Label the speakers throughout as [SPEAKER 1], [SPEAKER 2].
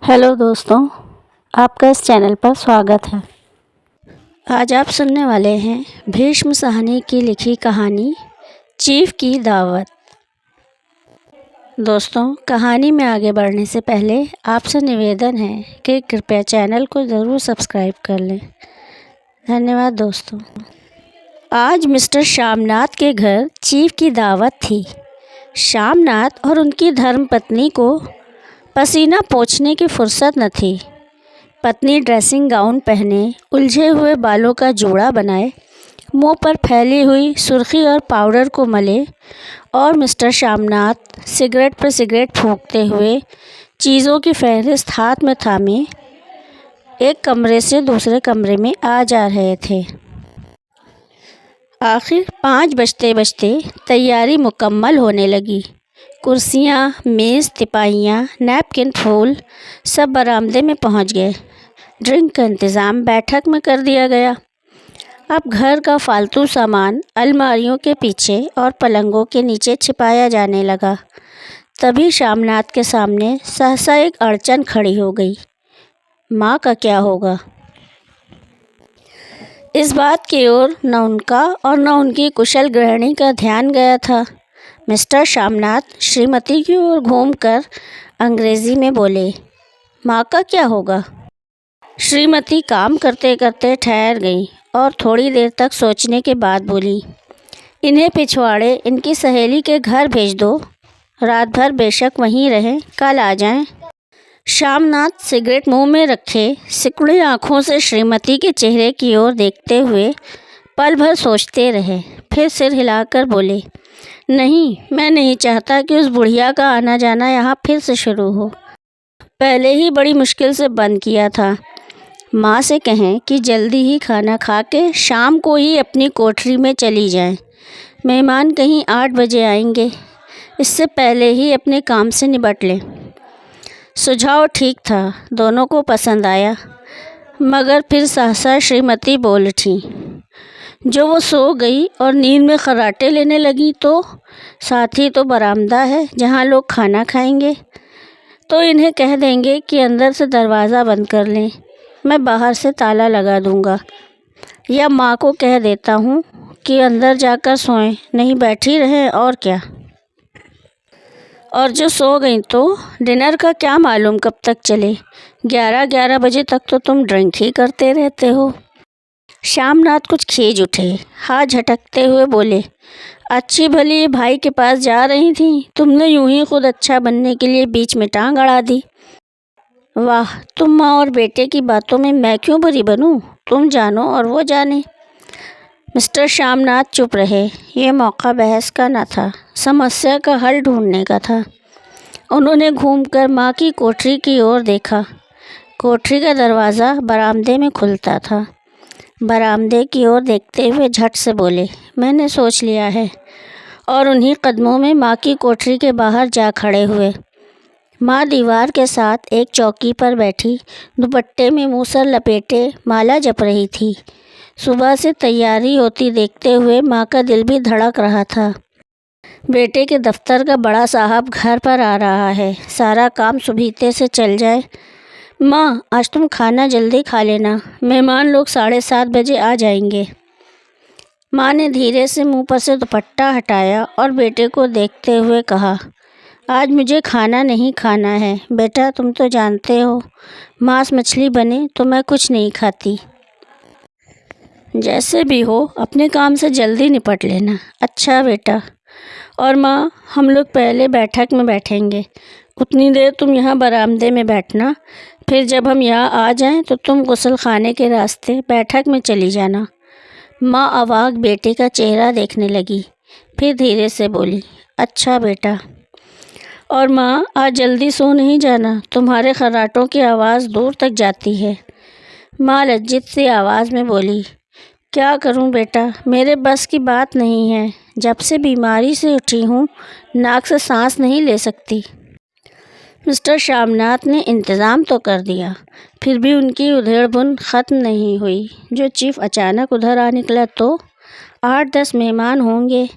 [SPEAKER 1] Hello दोस्तों, आपका इस चैनल पर स्वागत है। आज आप सुनने वाले हैं भीष्म साहनी की लिखी कहानी चीफ की दावत। दोस्तों, कहानी में आगे बढ़ने से पहले आपसे निवेदन है कि कृपया चैनल को ज़रूर सब्सक्राइब कर लें। धन्यवाद दोस्तों। आज मिस्टर श्यामनाथ के घर चीफ की दावत थी। श्यामनाथ और उनकी धर्मपत्नी को पसीना पोंछने की फुर्सत न थी। पत्नी ड्रेसिंग गाउन पहने, उलझे हुए बालों का जोड़ा बनाए, मुंह पर फैली हुई सुर्खी और पाउडर को मले, और मिस्टर श्यामनाथ सिगरेट पर सिगरेट फूंकते हुए चीज़ों की फहरिस्त हाथ में थामे एक कमरे से दूसरे कमरे में आ जा रहे थे। आखिर 5 बजते बजते तैयारी मुकम्मल होने लगी। कुर्सियाँ, मेज़, तिपाहियाँ, नैपकिन, फूल सब बरामदे में पहुँच गए। ड्रिंक का इंतज़ाम बैठक में कर दिया गया। अब घर का फालतू सामान अलमारियों के पीछे और पलंगों के नीचे छिपाया जाने लगा। तभी श्यामनाथ के सामने सहसा एक अड़चन खड़ी हो गई। माँ का क्या होगा? इस बात की ओर न उनका और न उनकी कुशल गृहिणी का ध्यान गया था। मिस्टर श्यामनाथ श्रीमती की ओर घूमकर अंग्रेज़ी में बोले, माँ का क्या होगा? श्रीमती काम करते करते ठहर गई और थोड़ी देर तक सोचने के बाद बोली, इन्हें पिछवाड़े इनकी सहेली के घर भेज दो। रात भर बेशक वहीं रहें, कल आ जाएं। श्यामनाथ सिगरेट मुंह में रखे सिकुड़ी आँखों से श्रीमती के चेहरे की ओर देखते हुए पल भर सोचते रहे। फिर सिर हिलाकर बोले, नहीं, मैं नहीं चाहता कि उस बुढ़िया का आना जाना यहाँ फिर से शुरू हो। पहले ही बड़ी मुश्किल से बंद किया था। माँ से कहें कि जल्दी ही खाना खा के शाम को ही अपनी कोठरी में चली जाएं। मेहमान कहीं 8 बजे आएंगे, इससे पहले ही अपने काम से निपट लें। सुझाव ठीक था, दोनों को पसंद आया, मगर फिर सहसा श्रीमती बोल उठी। जो वो सो गई और नींद में खर्राटे लेने लगी तो साथ ही तो बरामदा है जहाँ लोग खाना खाएंगे। तो इन्हें कह देंगे कि अंदर से दरवाज़ा बंद कर लें, मैं बाहर से ताला लगा दूँगा। या माँ को कह देता हूँ कि अंदर जाकर सोएं, नहीं बैठी रहें और क्या। और जो सो गई तो डिनर का क्या मालूम कब तक चले। 11 बजे तक तो तुम ड्रिंक ही करते रहते हो। श्यामनाथ कुछ खींच उठे, हाथ झटकते हुए बोले, अच्छी भली भाई के पास जा रही थी, तुमने यूं ही खुद अच्छा बनने के लिए बीच में टांग अड़ा दी। वाह, तुम माँ और बेटे की बातों में मैं क्यों बुरी बनूं? तुम जानो और वो जाने। मिस्टर श्यामनाथ चुप रहे। ये मौका बहस का न था, समस्या का हल ढूंढने का था। उन्होंने घूमकर माँ की कोठरी की ओर देखा। कोठरी का दरवाज़ा बरामदे में खुलता था। बरामदे की ओर देखते हुए झट से बोले, मैंने सोच लिया है, और उन्हीं कदमों में माँ की कोठरी के बाहर जा खड़े हुए। माँ दीवार के साथ एक चौकी पर बैठी दुपट्टे में मूसर लपेटे माला जप रही थी। सुबह से तैयारी होती देखते हुए माँ का दिल भी धड़क रहा था। बेटे के दफ्तर का बड़ा साहब घर पर आ रहा है, सारा काम सुबीते से चल जाए। माँ, आज तुम खाना जल्दी खा लेना, मेहमान लोग 7:30 बजे आ जाएंगे। माँ ने धीरे से मुंह पर से दुपट्टा हटाया और बेटे को देखते हुए कहा, आज मुझे खाना नहीं खाना है बेटा, तुम तो जानते हो, मांस मछली बने तो मैं कुछ नहीं खाती। जैसे भी हो अपने काम से जल्दी निपट लेना। अच्छा बेटा। और माँ, हम लोग पहले बैठक में बैठेंगे, उतनी देर तुम यहाँ बरामदे में बैठना, फिर जब हम यहाँ आ जाएं तो तुम गुस्ल खाने के रास्ते बैठक में चली जाना। माँ अवाक बेटे का चेहरा देखने लगी, फिर धीरे से बोली, अच्छा बेटा। और माँ, आज जल्दी सो नहीं जाना, तुम्हारे खर्राटों की आवाज़ दूर तक जाती है। माँ लज्जित सी आवाज़ में बोली, क्या करूं बेटा, मेरे बस की बात नहीं है, जब से बीमारी से उठी हूँ नाक से सांस नहीं ले सकती। मिस्टर श्यामनाथ ने इंतज़ाम तो कर दिया, फिर भी उनकी उधेड़-बुन ख़त्म नहीं हुई। जो चीफ अचानक उधर आ निकला तो 8-10 मेहमान होंगे,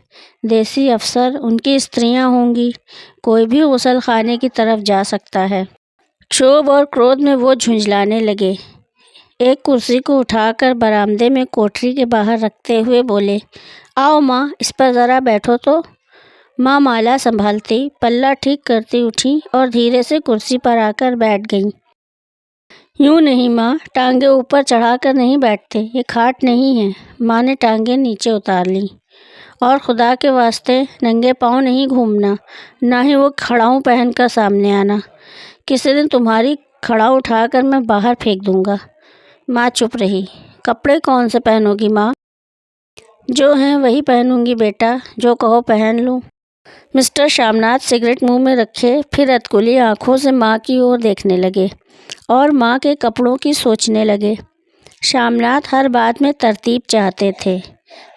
[SPEAKER 1] देसी अफसर, उनकी स्त्रियां होंगी, कोई भी गुस्ल खाने की तरफ जा सकता है। क्षोभ और क्रोध में वो झुंझलाने लगे। एक कुर्सी को उठाकर बरामदे में कोठरी के बाहर रखते हुए बोले, आओ माँ, इस पर ज़रा बैठो तो। माँ माला संभालती, पल्ला ठीक करती उठी और धीरे से कुर्सी पर आकर बैठ गईं। यूँ नहीं माँ, टांगे ऊपर चढ़ाकर नहीं बैठते, ये खाट नहीं है। माँ ने टांगे नीचे उतार लीं। और खुदा के वास्ते नंगे पाँव नहीं घूमना, ना ही वो खड़ाऊँ पहनकर सामने आना। किसी दिन तुम्हारी खड़ाऊ उठाकर मैं बाहर फेंक दूंगा। माँ चुप रही। कपड़े कौन से पहनोगी माँ? जो हैं वही पहनूंगी बेटा, जो कहो पहन लूँ। मिस्टर श्यामनाथ सिगरेट मुंह में रखे फिर अधकुली आंखों से माँ की ओर देखने लगे और माँ के कपड़ों की सोचने लगे। श्यामनाथ हर बात में तरतीब चाहते थे।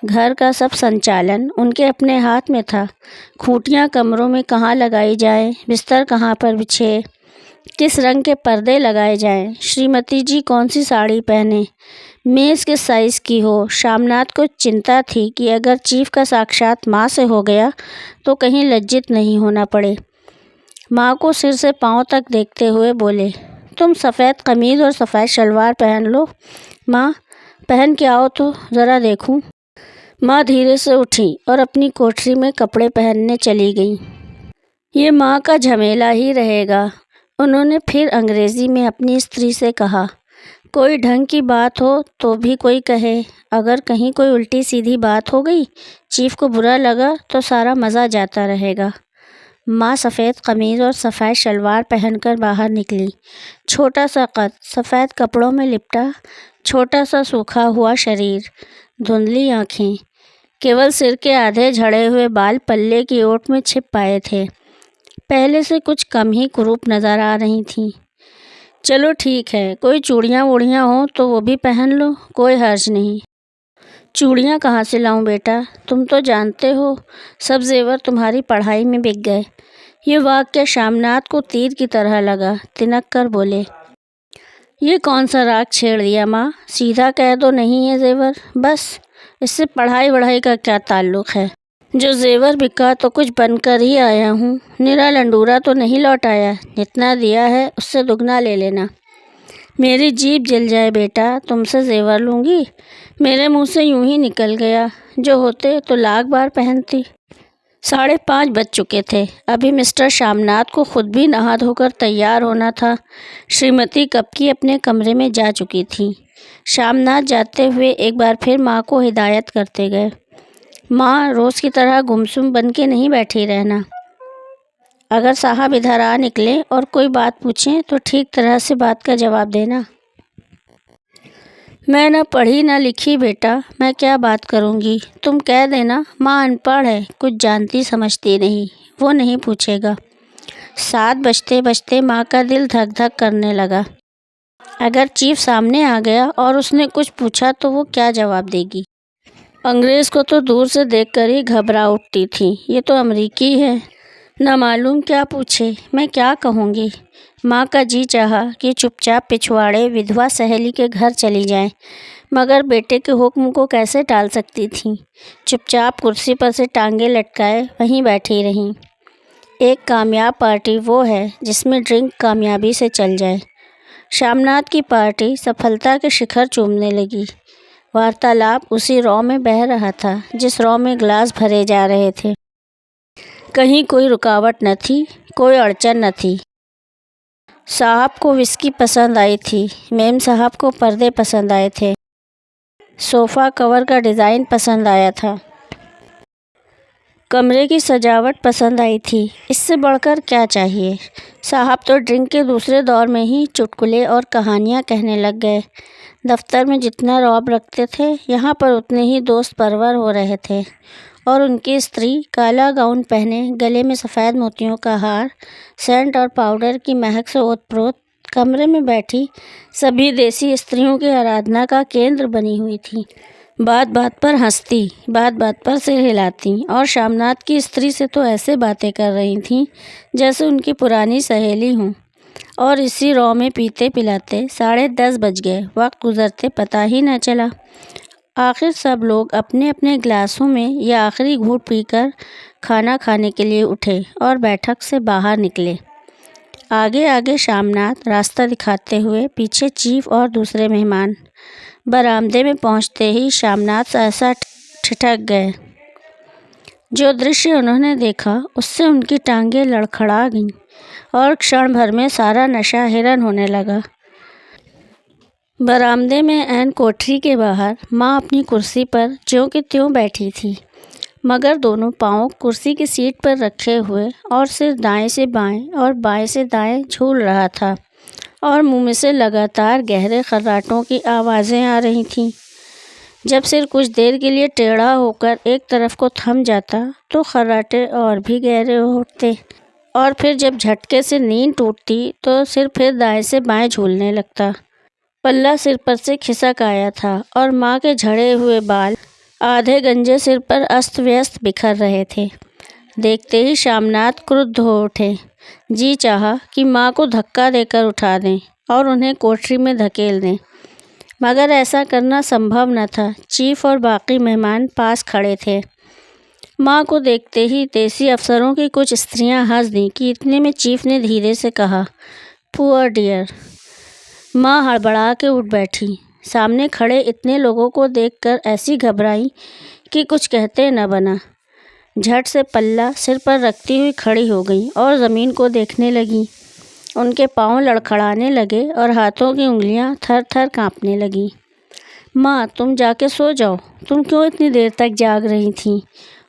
[SPEAKER 1] घर का सब संचालन उनके अपने हाथ में था। खूंटियाँ कमरों में कहाँ लगाई जाए, बिस्तर कहाँ पर बिछे, किस रंग के पर्दे लगाए जाएं, श्रीमती जी कौन सी साड़ी पहने, मेज़ किस साइज़ की हो। श्यामनाथ को चिंता थी कि अगर चीफ का साक्षात माँ से हो गया तो कहीं लज्जित नहीं होना पड़े। माँ को सिर से पाँव तक देखते हुए बोले, तुम सफ़ेद कमीज़ और सफ़ेद शलवार पहन लो। माँ, पहन के आओ तो ज़रा देखूं। माँ धीरे से उठी और अपनी कोठरी में कपड़े पहनने चली गईं। ये माँ का झमेला ही रहेगा। उन्होंने फिर अंग्रेज़ी में अपनी स्त्री से कहा, कोई ढंग की बात हो तो भी कोई कहे, अगर कहीं कोई उल्टी सीधी बात हो गई, चीफ को बुरा लगा तो सारा मज़ा जाता रहेगा। माँ सफ़ेद कमीज़ और सफ़ेद शलवार पहनकर बाहर निकली। छोटा सा कद, सफ़ेद कपड़ों में लिपटा छोटा सा सूखा हुआ शरीर, धुंधली आँखें, केवल सिर के आधे झड़े हुए बाल पल्ले की ओट में छिप पाए थे। पहले से कुछ कम ही कुरूप नज़र आ रही थीं। चलो ठीक है, कोई चूड़ियाँ वूड़ियाँ हों तो वो भी पहन लो, कोई हर्ज नहीं। चूड़ियाँ कहाँ से लाऊं बेटा? तुम तो जानते हो सब जेवर तुम्हारी पढ़ाई में बिक गए। ये वाक्य श्यामनाथ को तीर की तरह लगा। तिनक कर बोले, ये कौन सा राग छेड़ दिया माँ? सीधा कह दो नहीं है जेवर, बस। इससे पढ़ाई वढ़ाई का क्या ताल्लुक़ है? जो जेवर बिका तो कुछ बनकर ही आया हूँ, निरा लंडूरा तो नहीं लौट आया। जितना दिया है उससे दुगना ले लेना। मेरी जीभ जल जाए बेटा, तुमसे जेवर लूँगी? मेरे मुंह से यूं ही निकल गया, जो होते तो लाख बार पहनती। 5:30 बज चुके थे। अभी मिस्टर श्यामनाथ को खुद भी नहा धोकर तैयार होना था। श्रीमती कब की अपने कमरे में जा चुकी थी। श्यामनाथ जाते हुए एक बार फिर माँ को हिदायत करते गए, माँ, रोज़ की तरह गुमसुम बन के नहीं बैठी रहना। अगर साहब इधर आ निकले और कोई बात पूछें तो ठीक तरह से बात का जवाब देना। मैं न पढ़ी न लिखी बेटा, मैं क्या बात करूँगी? तुम कह देना माँ अनपढ़ है, कुछ जानती समझती नहीं, वो नहीं पूछेगा। 7 बजते बजते माँ का दिल धक धक करने लगा। अगर चीफ सामने आ गया और उसने कुछ पूछा तो वो क्या जवाब देगी? अंग्रेज़ को तो दूर से देखकर ही घबरा उठती थी। ये तो अमरीकी है, न मालूम क्या पूछे, मैं क्या कहूँगी। माँ का जी चाहा कि चुपचाप पिछवाड़े विधवा सहेली के घर चली जाएं, मगर बेटे के हुक्म को कैसे टाल सकती थीं। चुपचाप कुर्सी पर से टांगे लटकाए वहीं बैठी रहीं। एक कामयाब पार्टी वो है जिसमें ड्रिंक कामयाबी से चल जाए। श्यामनाथ की पार्टी सफलता के शिखर चूमने लगी। वार्तालाप उसी रॉ में बह रहा था जिस रॉ में ग्लास भरे जा रहे थे। कहीं कोई रुकावट न थी, कोई अड़चन न थी। साहब को विस्की पसंद आई थी, मेम साहब को पर्दे पसंद आए थे, सोफ़ा कवर का डिज़ाइन पसंद आया था, कमरे की सजावट पसंद आई थी। इससे बढ़कर क्या चाहिए? साहब तो ड्रिंक के दूसरे दौर में ही चुटकुले और कहानियाँ कहने लग गए। दफ्तर में जितना रौब रखते थे, यहाँ पर उतने ही दोस्त परवर हो रहे थे। और उनकी स्त्री काला गाउन पहने, गले में सफ़ेद मोतियों का हार, सेंट और पाउडर की महक से ओतप्रोत कमरे में बैठी सभी देसी स्त्रियों की आराधना का केंद्र बनी हुई थी। बात बात पर हंसती, बात बात पर सिर हिलाती और श्यामनाथ की स्त्री से तो ऐसे बातें कर रही थीं जैसे उनकी पुरानी सहेली हों। और इसी रौ में पीते पिलाते 10:30 बज गए। वक्त गुजरते पता ही न चला। आखिर सब लोग अपने अपने गिलासों में यह आखिरी घूंट पीकर खाना खाने के लिए उठे और बैठक से बाहर निकले। आगे आगे शामनाथ रास्ता दिखाते हुए, पीछे चीफ और दूसरे मेहमान। बरामदे में पहुंचते ही शामनाथ सहसा ठिठक गए। जो दृश्य उन्होंने देखा उससे उनकी टांगें लड़खड़ा गईं और क्षण भर में सारा नशा हिरन होने लगा। बरामदे में ऐन कोठरी के बाहर माँ अपनी कुर्सी पर ज्यों की त्यों बैठी थी, मगर दोनों पाँव कुर्सी की सीट पर रखे हुए और सिर दाएं से बाएं और बाएं से दाएं झूल रहा था और मुंह में से लगातार गहरे खर्राटों की आवाज़ें आ रही थीं। जब सिर कुछ देर के लिए टेढ़ा होकर एक तरफ को थम जाता तो खर्राटे और भी गहरे उठते और फिर जब झटके से नींद टूटती तो सिर फिर दाएं से बाएं झूलने लगता। पल्ला सिर पर से खिसक आया था और माँ के झड़े हुए बाल आधे गंजे सिर पर अस्त व्यस्त बिखर रहे थे। देखते ही शामनाथ क्रुद्ध हो उठे। जी चाहा कि माँ को धक्का देकर उठा दें और उन्हें कोठरी में धकेल दें, मगर ऐसा करना संभव न था। चीफ और बाकी मेहमान पास खड़े थे। माँ को देखते ही देसी अफसरों की कुछ स्त्रियां हंस दीं कि इतने में चीफ ने धीरे से कहा, पुअर डियर। माँ हड़बड़ा के उठ बैठी। सामने खड़े इतने लोगों को देखकर ऐसी घबराई कि कुछ कहते न बना। झट से पल्ला सिर पर रखती हुई खड़ी हो गई और ज़मीन को देखने लगी। उनके पाँव लड़खड़ाने लगे और हाथों की उंगलियां थर थर कांपने लगीं। माँ, तुम जाके सो जाओ, तुम क्यों इतनी देर तक जाग रही थीं?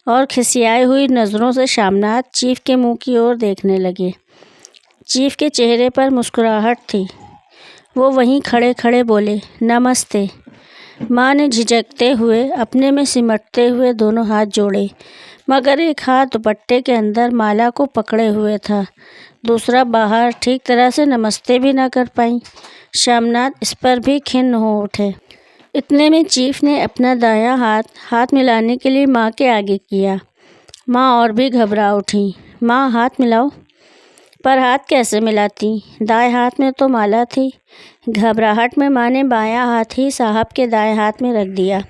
[SPEAKER 1] और खिसियाई हुई नज़रों से शामनाथ चीफ के मुंह की ओर देखने लगे। चीफ के चेहरे पर मुस्कुराहट थी। वो वहीं खड़े खड़े बोले, नमस्ते। माँ ने झिझकते हुए अपने में सिमटते हुए दोनों हाथ जोड़े, मगर एक हाथ दुपट्टे के अंदर माला को पकड़े हुए था, दूसरा बाहर। ठीक तरह से नमस्ते भी न कर पाई। शामनाथ इस पर भी खिन्न हो उठे। इतने में चीफ ने अपना दायां हाथ मिलाने के लिए माँ के आगे किया। माँ और भी घबरा उठी। माँ, हाथ मिलाओ। पर हाथ कैसे मिलाती? दाएं हाथ में तो माला थी। घबराहट में माँ ने बायां हाथ ही साहब के दाएं हाथ में रख दिया।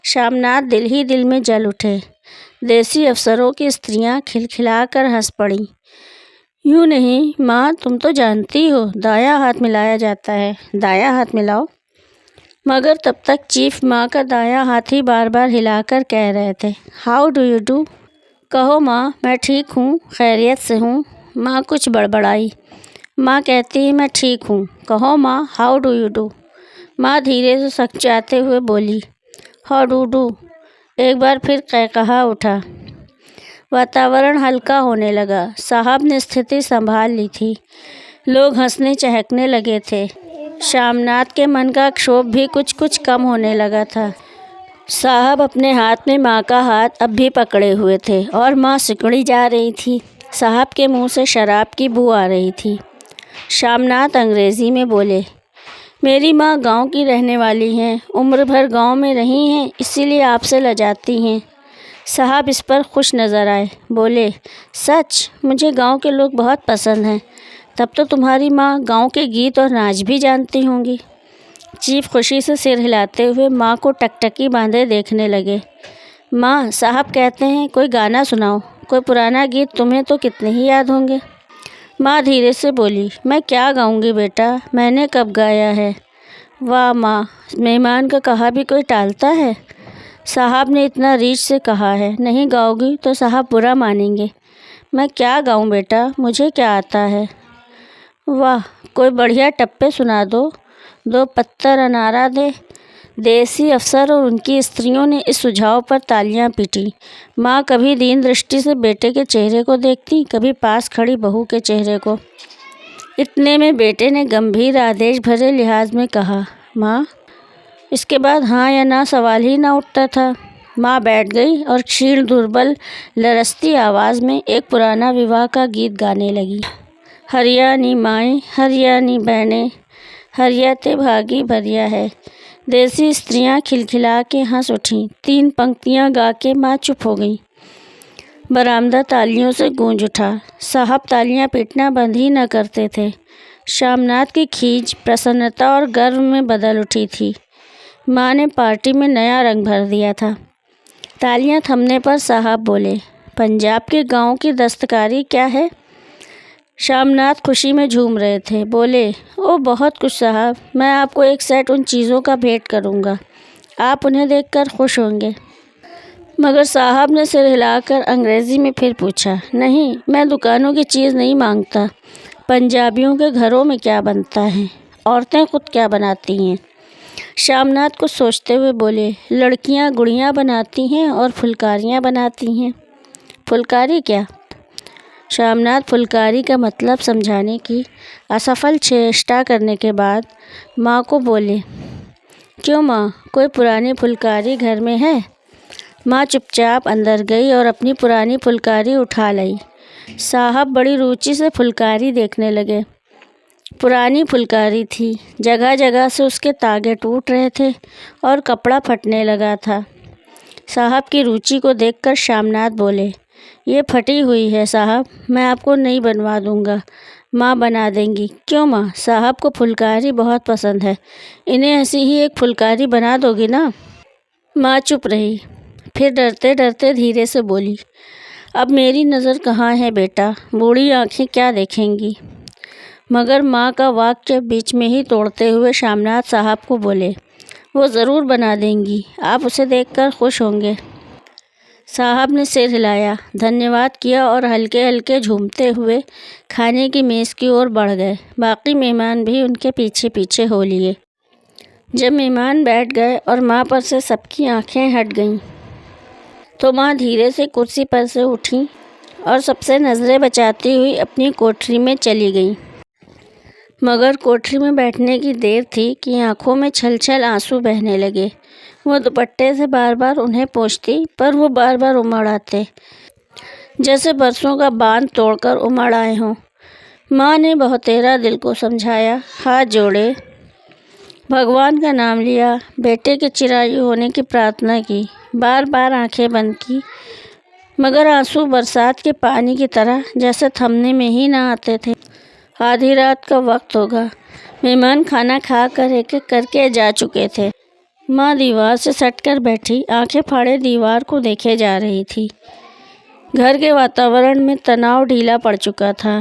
[SPEAKER 1] शामनाथ दिल ही दिल में जल उठे। देसी अफसरों की स्त्रियां खिलखिलाकर हंस पड़ीं। यूँ नहीं माँ, तुम तो जानती हो दायां हाथ मिलाया जाता है, दायां हाथ मिलाओ। मगर तब तक चीफ माँ का दायां हाथ ही बार बार हिलाकर कह रहे थे, हाउ डू यू डू। कहो माँ, मैं ठीक हूँ, खैरियत से हूँ। माँ कुछ बड़बड़ाई। माँ कहती, मैं ठीक हूँ। कहो माँ, हाउ डू यू डू। माँ धीरे से सकचाते हुए बोली, हाउ डू डू। एक बार फिर कहकहा उठा। वातावरण हल्का होने लगा। साहब ने स्थिति संभाल ली थी। लोग हंसने चहकने लगे थे। शामनाथ के मन का क्षोभ भी कुछ कुछ कम होने लगा था। साहब अपने हाथ में माँ का हाथ अब भी पकड़े हुए थे और माँ सिकुड़ी जा रही थी। साहब के मुंह से शराब की बू आ रही थी। शामनाथ अंग्रेज़ी में बोले, मेरी माँ गांव की रहने वाली हैं, उम्र भर गांव में रही हैं, इसीलिए आपसे लजाती हैं। साहब इस पर खुश नज़र आए। बोले, सच? मुझे गांव के लोग बहुत पसंद हैं। तब तो तुम्हारी माँ गांव के गीत और नाच भी जानती होंगी। चीफ खुशी से सिर हिलाते हुए माँ को टकटकी बांधे देखने लगे। माँ, साहब कहते हैं कोई गाना सुनाओ, कोई पुराना गीत, तुम्हें तो कितने ही याद होंगे। माँ धीरे से बोली, मैं क्या गाऊंगी बेटा, मैंने कब गाया है। वाह माँ, मेहमान का कहा भी कोई टालता है। साहब ने इतना रीझ से कहा है, नहीं गाओगी तो साहब बुरा मानेंगे। मैं क्या गाऊं बेटा, मुझे क्या आता है। वाह, कोई बढ़िया टप्पे सुना दो, दो पत्तर अनारा दे। देसी अफसर और उनकी स्त्रियों ने इस सुझाव पर तालियां पीटी। माँ कभी दीन दृष्टि से बेटे के चेहरे को देखती, कभी पास खड़ी बहू के चेहरे को। इतने में बेटे ने गंभीर आदेश भरे लिहाज में कहा, माँ। इसके बाद हाँ या ना सवाल ही ना उठता था। माँ बैठ गई और क्षीण दुर्बल लरसती आवाज़ में एक पुराना विवाह का गीत गाने लगी। हरियाणी माएँ, हरियाणी बहनें, हरियाते भागी भरिया है। देसी स्त्रियां खिलखिला के हंस उठीं। 3 पंक्तियां गा के माँ चुप हो गई। बरामदा तालियों से गूंज उठा। साहब तालियां पीटना बंद ही न करते थे। शामनाथ की खींच प्रसन्नता और गर्व में बदल उठी थी। माँ ने पार्टी में नया रंग भर दिया था। तालियां थमने पर साहब बोले, पंजाब के गाँव की दस्तकारी क्या है? شامناتھ خوشی میں جھوم رہے تھے، بولے، او بہت کچھ صاحب، میں آپ کو ایک سیٹ ان چیزوں کا بھیٹ کروں گا، آپ انہیں دیکھ کر خوش ہوں گے۔ مگر صاحب نے سر ہلا کر انگریزی میں پھر پوچھا، نہیں، میں دکانوں کی چیز نہیں مانگتا، پنجابیوں کے گھروں میں کیا بنتا ہے، عورتیں خود کیا بناتی ہیں؟ شامناتھ کچھ سوچتے ہوئے بولے، لڑکیاں گڑیاں بناتی ہیں اور پھلکاریاں بناتی ہیں۔ پھلکاری کیا؟ شامناتھ پھلکاری کا مطلب سمجھانے کی اسفل چیشٹا کرنے کے بعد ماں کو بولے، کیوں ماں، کوئی پرانی پھلکاری گھر میں ہے؟ ماں چپ چاپ اندر گئی اور اپنی پرانی پھلکاری اٹھا لائی۔ صاحب بڑی روچی سے پھلکاری دیکھنے لگے۔ پرانی پھلکاری تھی، جگہ جگہ سے اس کے تاگے ٹوٹ رہے تھے اور کپڑا پھٹنے لگا تھا۔ صاحب کی روچی کو دیکھ کر شامناتھ بولے، یہ پھٹی ہوئی ہے صاحب، میں آپ کو نئی بنوا دوں گا، ماں بنا دیں گی۔ کیوں ماں، صاحب کو پھلکاری بہت پسند ہے، انہیں ایسی ہی ایک پھلکاری بنا دو گی نا؟ ماں چپ رہی، پھر ڈرتے ڈرتے دھیرے سے بولی، اب میری نظر کہاں ہے بیٹا، بوڑھی آنکھیں کیا دیکھیں گی؟ مگر ماں کا واقعہ بیچ میں ہی توڑتے ہوئے شامناتھ صاحب کو بولے، وہ ضرور بنا دیں گی، آپ اسے دیکھ کر خوش ہوں گے۔ صاحب نے سر ہلایا، دھنیہ واد کیا اور ہلکے ہلکے جھومتے ہوئے کھانے کی میز کی اور بڑھ گئے۔ باقی مہمان بھی ان کے پیچھے پیچھے ہو لیے۔ جب مہمان بیٹھ گئے اور ماں پر سے سب کی آنکھیں ہٹ گئیں تو ماں دھیرے سے کرسی پر سے اٹھیں اور سب سے نظریں بچاتی ہوئی اپنی کوٹری میں چلی گئیں۔ مگر کوٹری میں بیٹھنے کی دیر تھی کہ آنکھوں میں چھل چھل آنسو بہنے لگے۔ وہ دوپٹے سے بار بار انہیں پوچھتی، پر وہ بار بار امڑ آتے، جیسے برسوں کا باندھ توڑ کر امڑ آئے ہوں۔ ماں نے بہتیرا دل کو سمجھایا، ہاتھ جوڑے، بھگوان کا نام لیا، بیٹے کے چرایو ہونے کی پرارتھنا کی، بار بار آنکھیں بند کی، مگر آنسو برسات کے پانی کی طرح جیسے تھمنے میں ہی نہ آتے تھے۔ آدھی رات کا وقت ہوگا، مہمان کھانا کھا کر ایک ایک کر کے جا چکے تھے۔ ماں دیوار سے سٹ کر بیٹھی آنکھیں پھاڑے دیوار کو دیکھے جا رہی تھی۔ گھر کے واتاورن میں تناؤ ڈھیلا پڑ چکا تھا۔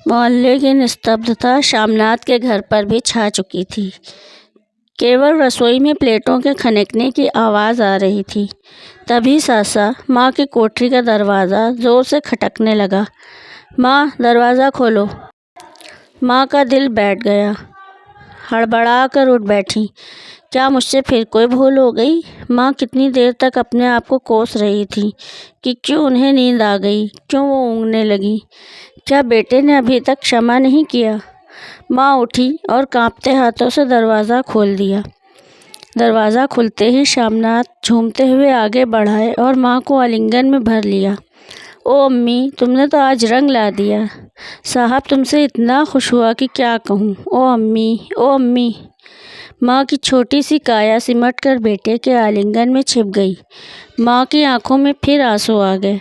[SPEAKER 1] محلے کی نستبدتا شامناتھ کے گھر پر بھی چھا چکی تھی۔ کیول رسوئی میں پلیٹوں کے کھنکنے کی آواز آ رہی تھی۔ تبھی ساسا ماں کی کوٹری کا دروازہ زور سے کھٹکنے لگا۔ ماں، دروازہ کھولو۔ ماں کا دل بیٹھ گیا، ہڑبڑا کر اٹھ بیٹھی۔ کیا مجھ سے پھر کوئی بھول ہو گئی؟ ماں کتنی دیر تک اپنے آپ کو کوس رہی تھی کہ کیوں انہیں نیند آ گئی، کیوں وہ اونگنے لگی، کیا بیٹے نے ابھی تک شمع نہیں کیا؟ ماں اٹھی اور کانپتے ہاتھوں سے دروازہ کھول دیا۔ دروازہ کھلتے ہی شامناتھ جھومتے ہوئے آگے بڑھائے اور ماں کو آلنگن میں بھر لیا۔ او امی، تم نے تو آج رنگ لا دیا، صاحب تم سے اتنا خوش ہوا کہ کیا کہوں، او امی، او امی۔ ماں کی چھوٹی سی کایا سمٹ کر بیٹے کے آلنگن میں چھپ گئی۔ ماں کی آنکھوں میں پھر آنسو آ گئے۔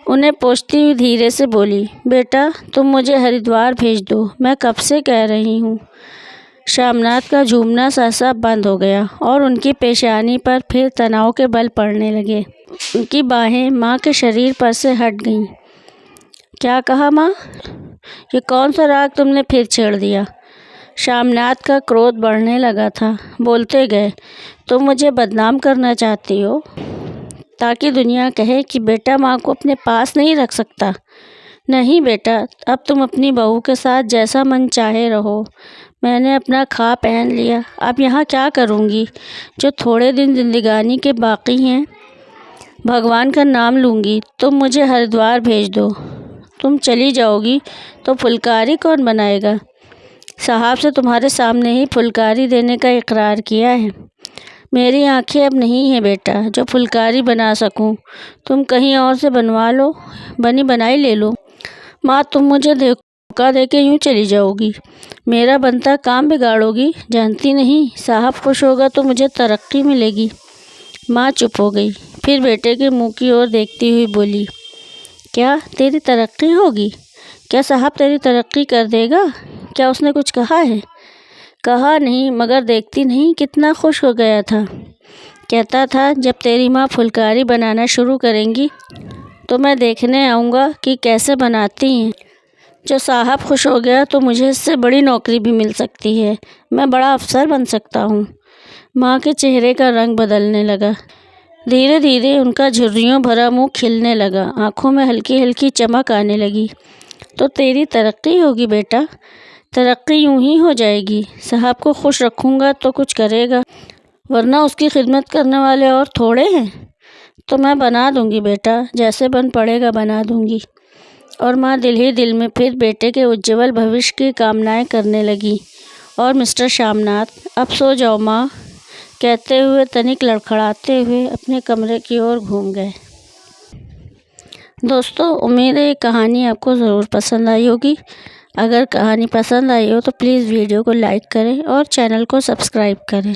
[SPEAKER 1] انہیں پوچھتی ہوئی دھیرے سے بولی، بیٹا تم مجھے ہریدوار بھیج دو، میں کب سے کہہ رہی ہوں۔ شامناتھ کا جھومنا سہسا بند ہو گیا اور ان کی پیشانی پر پھر تناؤ کے بل پڑنے لگے۔ ان کی باہیں ماں کے شریر پر سے ہٹ گئیں۔ کیا کہا ماں؟ یہ کون سا راگ تم نے پھر چھیڑ دیا؟ شامناتھ کا کرودھ بڑھنے لگا تھا۔ بولتے گئے، تم مجھے بدنام کرنا چاہتی ہو تاکہ دنیا کہے کہ بیٹا ماں کو اپنے پاس نہیں رکھ سکتا۔ نہیں بیٹا، اب تم اپنی بہو کے ساتھ جیسا من چاہے رہو، میں نے اپنا کھا پہن لیا، اب یہاں کیا کروں گی؟ جو تھوڑے دن زندگانی کے باقی ہیں بھگوان کا نام لوں گی۔ تم مجھے ہریدوار بھیج دو۔ تم چلی جاؤ گی تو پھلکاری کون بنائے گا؟ صاحب سے تمہارے سامنے ہی پھلکاری دینے کا اقرار کیا ہے۔ میری آنکھیں اب نہیں ہیں بیٹا جو پھلکاری بنا سکوں، تم کہیں اور سے بنوا لو، بنی بنائی لے لو۔ ماں، تم مجھے دھوکا دے کے یوں چلی جاؤ گی، میرا بنتا کام بگاڑو گی، جانتی نہیں صاحب خوش ہوگا تو مجھے ترقی ملے گی۔ ماں چپ ہو گئی، پھر بیٹے کے منہ کی اور دیکھتی ہوئی بولی، کیا تیری ترقی ہوگی؟ کیا صاحب تیری ترقی کر دے گا؟ کیا اس نے کچھ کہا ہے؟ کہا نہیں، مگر دیکھتی نہیں کتنا خوش ہو گیا تھا، کہتا تھا جب تیری ماں پھلکاری بنانا شروع کریں گی تو میں دیکھنے آؤں گا کہ کیسے بناتی ہیں۔ جو صاحب خوش ہو گیا تو مجھے اس سے بڑی نوکری بھی مل سکتی ہے، میں بڑا افسر بن سکتا ہوں۔ ماں کے چہرے کا رنگ بدلنے لگا، دھیرے دھیرے ان کا جھریوں بھرا منہ کھلنے لگا، آنکھوں میں ہلکی ہلکی چمک آنے لگی۔ تو تیری ترقی ہوگی بیٹا، ترقی یوں ہی ہو جائے گی۔ صاحب کو خوش رکھوں گا تو کچھ کرے گا، ورنہ اس کی خدمت کرنے والے اور تھوڑے ہیں۔ تو میں بنا دوں گی بیٹا، جیسے بن پڑے گا بنا دوں گی۔ اور ماں دل ہی دل میں پھر بیٹے کے اجول بھوش کی کامنائیں کرنے لگی۔ اور مسٹر شام ناتھ، اب سو جاؤ ماں، کہتے ہوئے تنک لڑکھڑاتے ہوئے اپنے کمرے کی اور گھوم گئے۔ دوستو، امید ہے یہ کہانی آپ کو ضرور پسند آئی ہوگی۔ اگر کہانی پسند آئی ہو تو پلیز ویڈیو کو لائک کریں اور چینل کو سبسکرائب کریں۔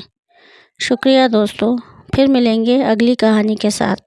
[SPEAKER 1] شکریہ دوستو، پھر ملیں گے اگلی کہانی کے ساتھ۔